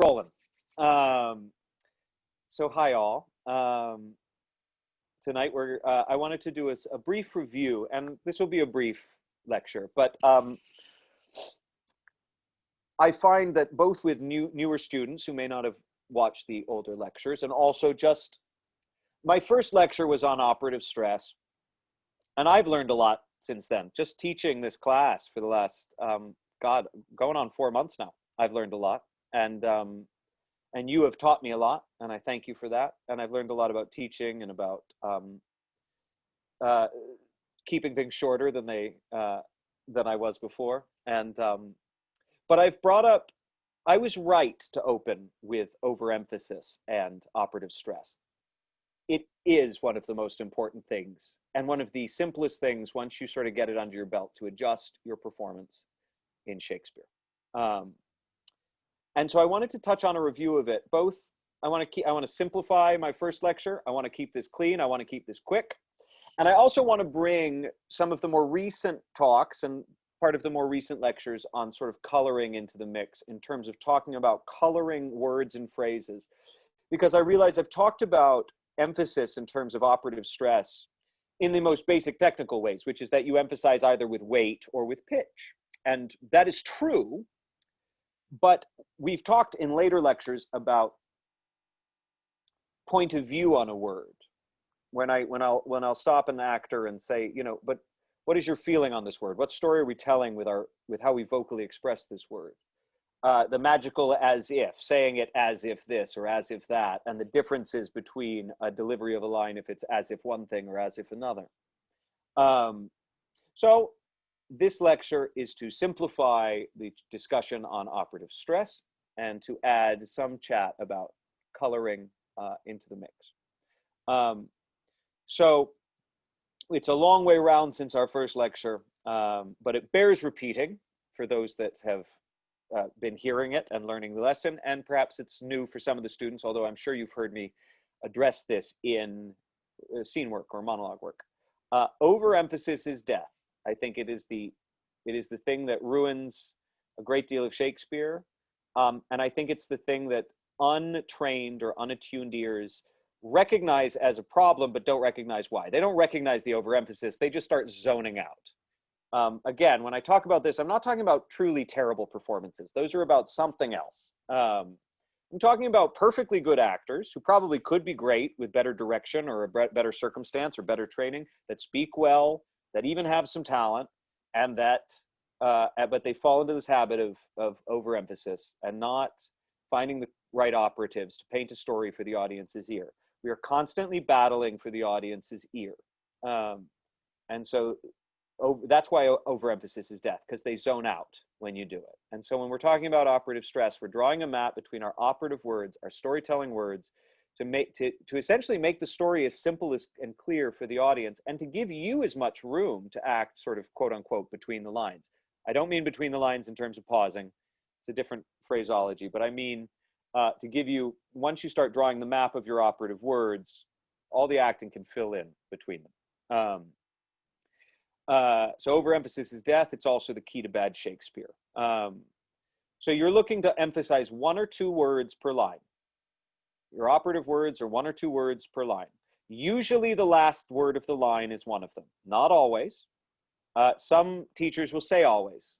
Rolling. So hi all. Tonight I wanted to do a brief review, and this will be a brief lecture, but I find that both with newer students who may not have watched the older lectures, and also just my first lecture was on operative stress, and I've learned a lot since then. Just teaching this class for the last God, going on 4 months now, I've learned a lot, and you have taught me a lot, and I thank you for that. And I've learned a lot about teaching and about keeping things shorter than I was before. And but I've brought up, I was right to open with overemphasis and operative stress. It is one of the most important things, and one of the simplest things once you sort of get it under your belt to adjust your performance in Shakespeare. And so I wanted to touch on a review of it. Both, I want to simplify my first lecture. I want to keep this clean. I want to keep this quick. And I also want to bring some of the more recent talks and part of the more recent lectures on sort of coloring into the mix in terms of talking about coloring words and phrases. Because I realize I've talked about emphasis in terms of operative stress in the most basic technical ways, which is that you emphasize either with weight or with pitch. And that is true. But we've talked in later lectures about point of view on a word. When I'll stop an actor and say, you know, but what is your feeling on this word? What story are we telling with how we vocally express this word? The magical as if, saying it as if this or as if that, and the differences between a delivery of a line if it's as if one thing or as if another. So this lecture is to simplify the discussion on operative stress and to add some chat about coloring into the mix. So it's a long way around since our first lecture, but it bears repeating for those that have been hearing it and learning the lesson, and perhaps it's new for some of the students, although I'm sure you've heard me address this in scene work or monologue work. Overemphasis is death. I think it is the thing that ruins a great deal of Shakespeare. And I think it's the thing that untrained or unattuned ears recognize as a problem, but don't recognize why. They don't recognize the overemphasis. They just start zoning out. Again, when I talk about this, I'm not talking about truly terrible performances. Those are about something else. I'm talking about perfectly good actors who probably could be great with better direction or a better circumstance or better training, that speak well, that even have some talent, and that, but they fall into this habit of overemphasis and not finding the right operatives to paint a story for the audience's ear. We are constantly battling for the audience's ear. And so that's why overemphasis is death, because they zone out when you do it. And so when we're talking about operative stress, we're drawing a map between our operative words, our storytelling words, to essentially make the story as simple and clear for the audience, and to give you as much room to act sort of quote unquote between the lines. I don't mean between the lines in terms of pausing. It's a different phraseology, but I mean to give you, once you start drawing the map of your operative words, all the acting can fill in between them. So overemphasis is death. It's also the key to bad Shakespeare. So you're looking to emphasize 1 or 2 words per line. Your operative words are 1 or 2 words per line. Usually the last word of the line is one of them. Not always. Some teachers will say always.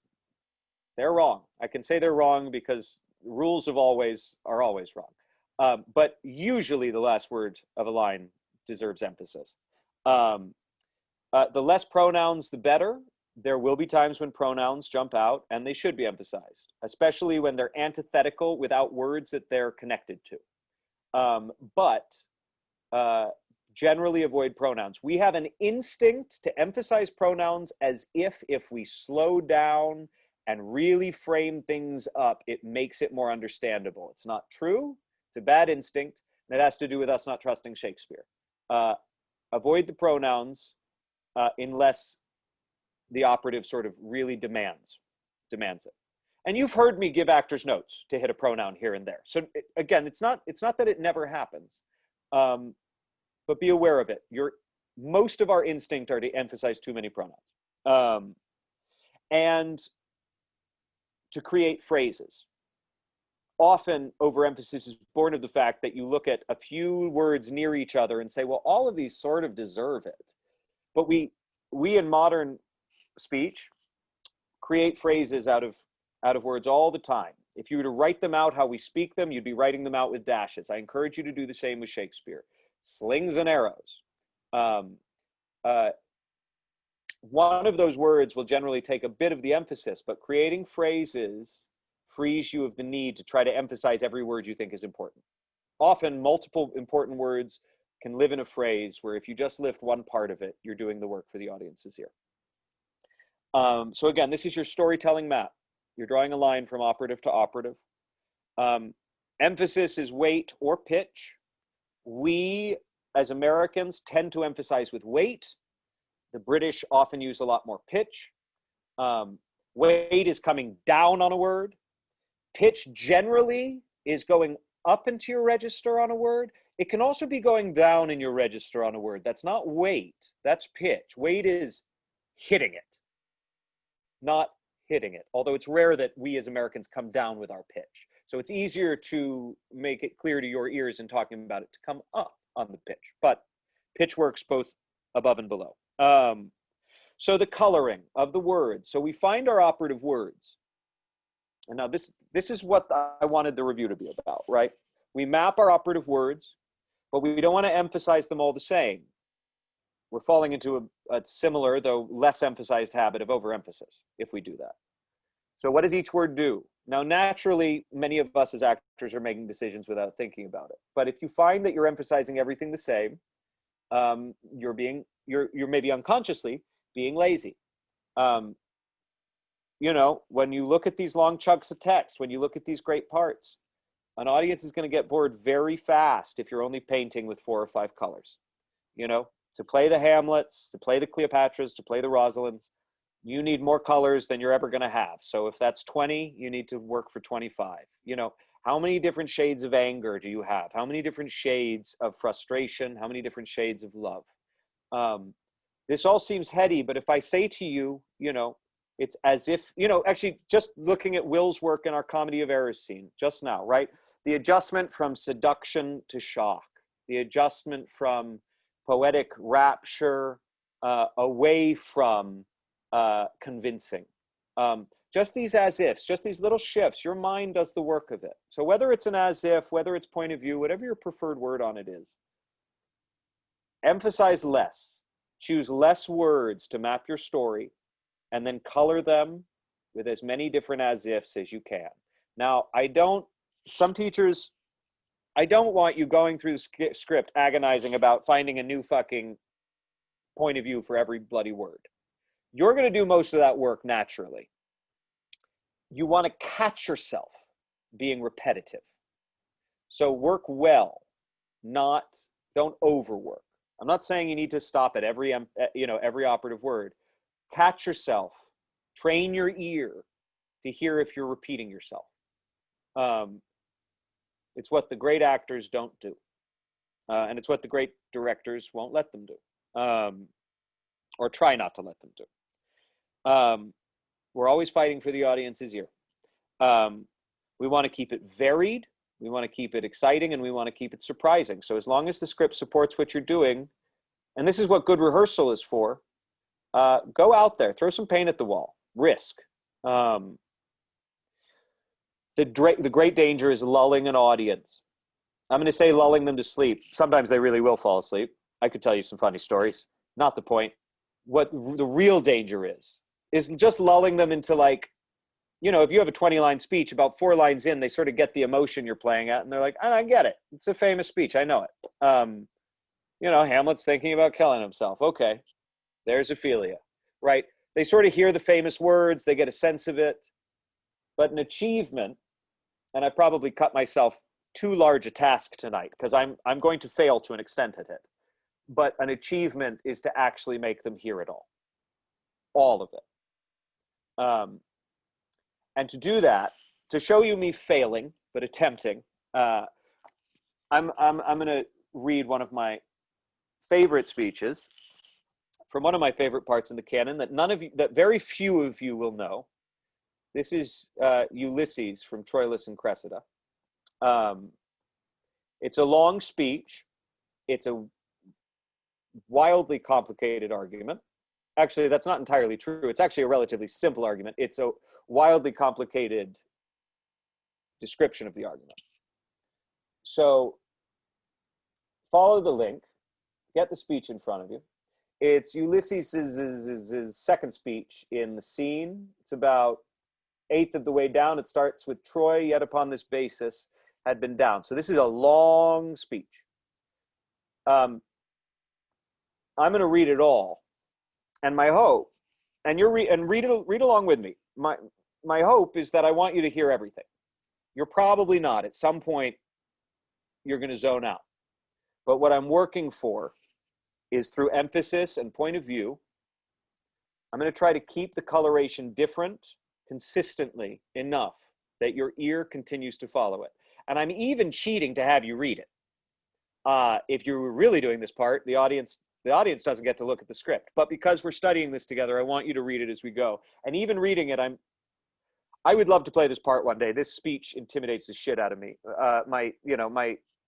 They're wrong. I can say they're wrong because rules of always are always wrong. But usually the last word of a line deserves emphasis. The less pronouns, the better. There will be times when pronouns jump out, and they should be emphasized, especially when they're antithetical without words that they're connected to. But generally avoid pronouns. We have an instinct to emphasize pronouns as if we slow down and really frame things up, it makes it more understandable. It's not true. It's a bad instinct, and it has to do with us not trusting Shakespeare. Avoid the pronouns unless the operative sort of really demands it. And you've heard me give actors notes to hit a pronoun here and there. So again, it's not that it never happens, but be aware of it. Most of our instinct are to emphasize too many pronouns. And to create phrases. often overemphasis is born of the fact that you look at a few words near each other and say, well, all of these sort of deserve it. But we in modern speech create phrases out of words all the time. If you were to write them out how we speak them, you'd be writing them out with dashes. I encourage you to do the same with Shakespeare. Slings and arrows. One of those words will generally take a bit of the emphasis, but creating phrases frees you of the need to try to emphasize every word you think is important. Often multiple important words can live in a phrase where if you just lift one part of it, you're doing the work for the audience's ear. So again, this is your storytelling map. You're drawing a line from operative to operative. Emphasis is weight or pitch. We, as Americans, tend to emphasize with weight. The British often use a lot more pitch. Weight is coming down on a word. Pitch generally is going up into your register on a word. It can also be going down in your register on a word. That's not weight, that's pitch. Weight is hitting it, not hitting it. Although it's rare that we as Americans come down with our pitch. So it's easier to make it clear to your ears in talking about it to come up on the pitch. But pitch works both above and below. So the coloring of the words. So we find our operative words. And now this is what I wanted the review to be about, right? We map our operative words, but we don't want to emphasize them all the same. We're falling into a similar, though less emphasized habit of overemphasis if we do that. So what does each word do? Now, naturally, many of us as actors are making decisions without thinking about it. But if you find that you're emphasizing everything the same, you're maybe unconsciously being lazy. You know, when you look at these long chunks of text, when you look at these great parts, an audience is going to get bored very fast if you're only painting with 4 or 5 colors. You know, to play the Hamlets, to play the Cleopatras, to play the Rosalinds, you need more colors than you're ever going to have. So if that's 20, you need to work for 25. You know, how many different shades of anger do you have? How many different shades of frustration? How many different shades of love? This all seems heady, but if I say to you, you know, it's as if, you know, actually just looking at Will's work in our Comedy of Errors scene just now, right? The adjustment from seduction to shock, the adjustment from poetic rapture away from convincing. Just these as ifs, just these little shifts, your mind does the work of it. So whether it's an as if, whether it's point of view, whatever your preferred word on it is, emphasize less, choose less words to map your story, and then color them with as many different as ifs as you can. Now, some teachers, I don't want you going through the script agonizing about finding a new fucking point of view for every bloody word. You're going to do most of that work naturally. You want to catch yourself being repetitive. So work well, don't overwork. I'm not saying you need to stop at every operative word. Catch yourself, train your ear to hear if you're repeating yourself. It's what the great actors don't do. And it's what the great directors won't let them do. Or try not to let them do. We're always fighting for the audience's ear. We want to keep it varied, we want to keep it exciting, and we want to keep it surprising. So as long as the script supports what you're doing, and this is what good rehearsal is for, go out there, throw some paint at the wall, risk. The great danger is lulling an audience. I'm going to say lulling them to sleep. Sometimes they really will fall asleep. I could tell you some funny stories. Not the point. What the real danger is just lulling them into, like, you know, if you have a 20-line speech, about 4 lines in, they sort of get the emotion you're playing at, and they're like, I get it. It's a famous speech. I know it. You know, Hamlet's thinking about killing himself. Okay, there's Ophelia, right? They sort of hear the famous words. They get a sense of it. But an achievement, and I probably cut myself too large a task tonight because I'm going to fail to an extent at it. But an achievement is to actually make them hear it all of it. And to do that, to show you me failing but attempting, I'm going to read one of my favorite speeches from one of my favorite parts in the canon that very few of you will know. This is Ulysses from Troilus and Cressida. Um, it's a long speech. It's a wildly complicated argument. Actually, that's not entirely true. It's actually a relatively simple argument. It's a wildly complicated description of the argument. So follow the link, get the speech in front of you. It's Ulysses' second speech in the scene. It's about eighth of the way down. It starts with Troy, yet upon this basis, had been down. So this is a long speech. I'm going to read it all. And my hope, and read along with me. My hope is that I want you to hear everything. You're probably not. At some point, you're going to zone out. But what I'm working for is through emphasis and point of view. I'm going to try to keep the coloration different consistently enough that your ear continues to follow it. And I'm even cheating to have you read it. If you were really doing this part, the audience doesn't get to look at the script. But because we're studying this together, I want you to read it as we go. And even reading it, I would love to play this part one day. This speech intimidates the shit out of me.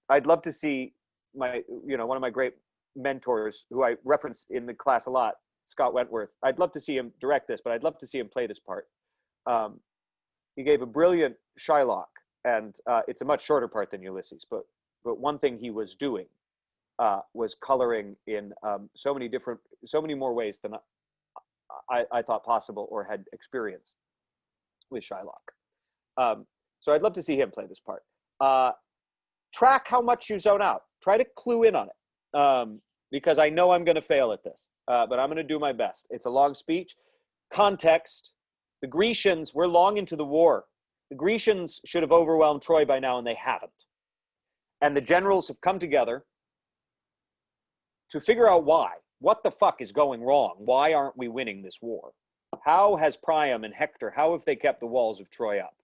I'd love to see one of my great mentors who I reference in the class a lot, Scott Wentworth. I'd love to see him direct this, but I'd love to see him play this part. He gave a brilliant Shylock, and it's a much shorter part than Ulysses, but one thing he was doing was coloring in so many more ways than I thought possible or had experienced with Shylock. So I'd love to see him play this part. Track how much you zone out. Try to clue in on it, because I know I'm going to fail at this, but I'm going to do my best. It's a long speech. Context. The Grecians were long into the war. The Grecians should have overwhelmed Troy by now, and they haven't. And the generals have come together to figure out why. What the fuck is going wrong? Why aren't we winning this war? How has Priam and Hector, how have they kept the walls of Troy up?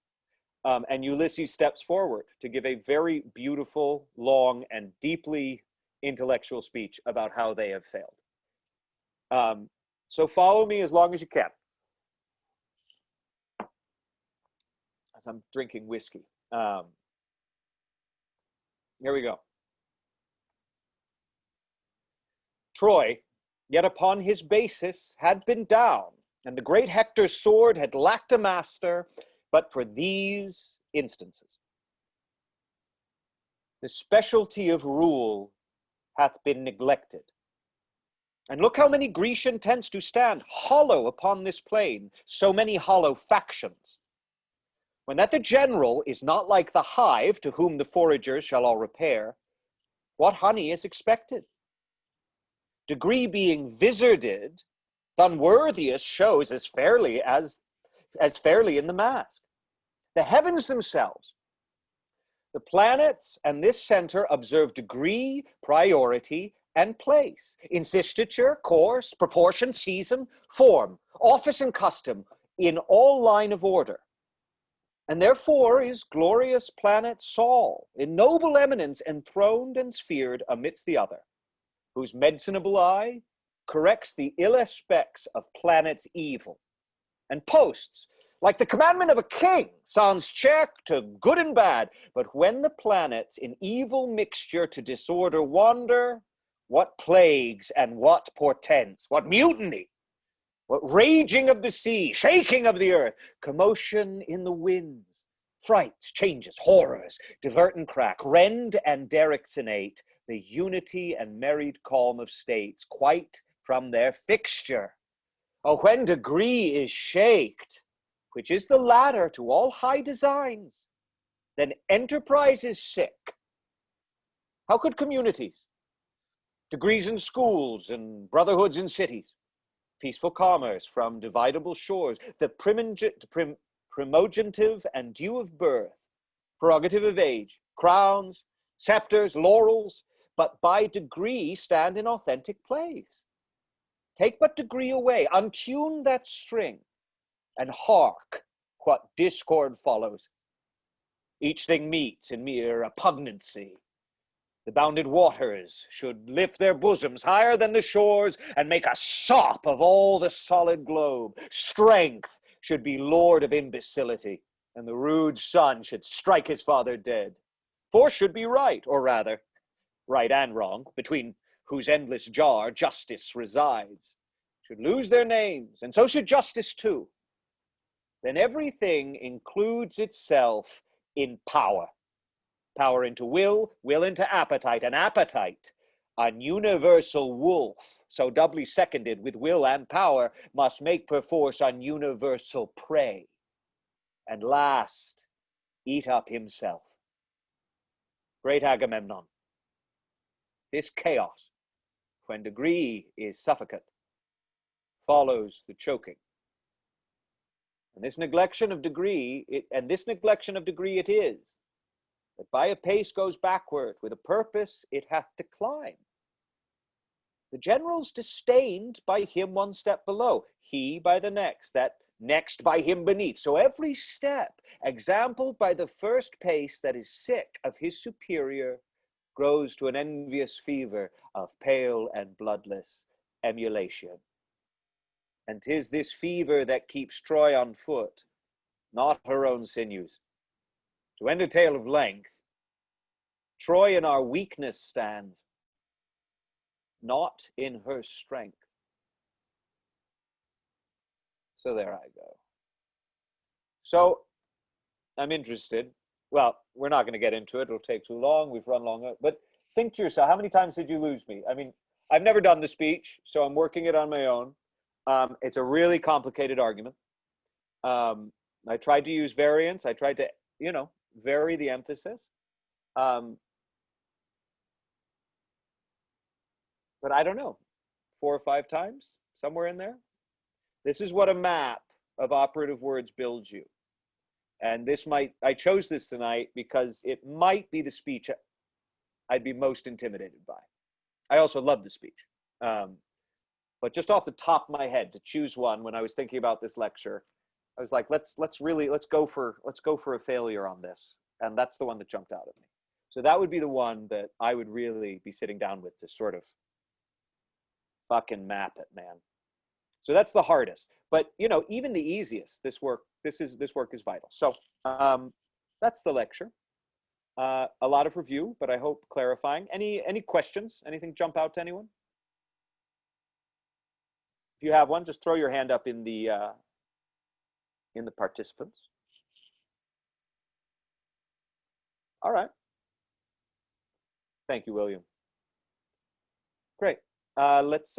And Ulysses steps forward to give a very beautiful, long, and deeply intellectual speech about how they have failed. So follow me as long as you can, as I'm drinking whiskey. Here we go. Troy, yet upon his basis, had been down, and the great Hector's sword had lacked a master, but for these instances. The specialty of rule hath been neglected. And look how many Grecian tents do stand hollow upon this plain, so many hollow factions. When that the general is not like the hive to whom the foragers shall all repair, what honey is expected? Degree being vizarded, th' unworthiest shows as fairly in the mask. The heavens themselves, the planets and this center observe degree, priority, and place, insistiture, course, proportion, season, form, office, and custom, in all line of order. And therefore is glorious planet Sol, in noble eminence enthroned and sphered amidst the other, whose medicinable eye corrects the ill aspects of planets evil, and posts, like the commandment of a king, sounds check to good and bad. But when the planets in evil mixture to disorder wander, what plagues and what portents, what mutiny, what raging of the sea, shaking of the earth, commotion in the winds, frights, changes, horrors, divert and crack, rend and derexinate the unity and married calm of states quite from their fixture. Oh, when degree is shaked, which is the ladder to all high designs, then enterprise is sick. How could communities, degrees in schools and brotherhoods in cities, peaceful commerce from dividable shores, the primogenitive and due of birth, prerogative of age, crowns, scepters, laurels, but by degree stand in authentic place? Take but degree away, untune that string, and hark what discord follows. Each thing meets in mere repugnancy. The bounded waters should lift their bosoms higher than the shores and make a sop of all the solid globe. Strength should be lord of imbecility, and the rude son should strike his father dead. For should be right, or rather, right and wrong, between whose endless jar justice resides, should lose their names, and so should justice too. Then everything includes itself in power. Power into will, will into appetite, and appetite, an universal wolf, so doubly seconded with will and power, must make perforce an universal prey, and last, eat up himself. Great Agamemnon, this chaos, when degree is suffocate, follows the choking. And this neglection of degree, it is, that by a pace goes backward, with a purpose it hath to climb. The generals disdained by him one step below, he by the next, that next by him beneath. So every step, exampled by the first pace that is sick of his superior, grows to an envious fever of pale and bloodless emulation. And 'tis this fever that keeps Troy on foot, not her own sinews. To end a tale of length, Troy in our weakness stands, not in her strength. So there I go. So I'm interested. Well, we're not going to get into it. It'll take too long. We've run long. But think to yourself, how many times did you lose me? I mean, I've never done the speech, so I'm working it on my own. It's a really complicated argument. I tried to use variance. I tried to, vary the emphasis. But I don't know, 4 or 5 times, somewhere in there. This is what a map of operative words builds you. And I chose this tonight because it might be the speech I'd be most intimidated by. I also love the speech. But just off the top of my head, to choose one when I was thinking about this lecture, I was like, let's go for a failure on this. And that's the one that jumped out at me. So that would be the one that I would really be sitting down with to sort of fucking map it, man. So that's the hardest. But even the easiest, this work is vital. So that's the lecture. A lot of review, but I hope clarifying. Any questions? Anything jump out to anyone? If you have one, just throw your hand up in the participants. All right. Thank you, William. Great. Let's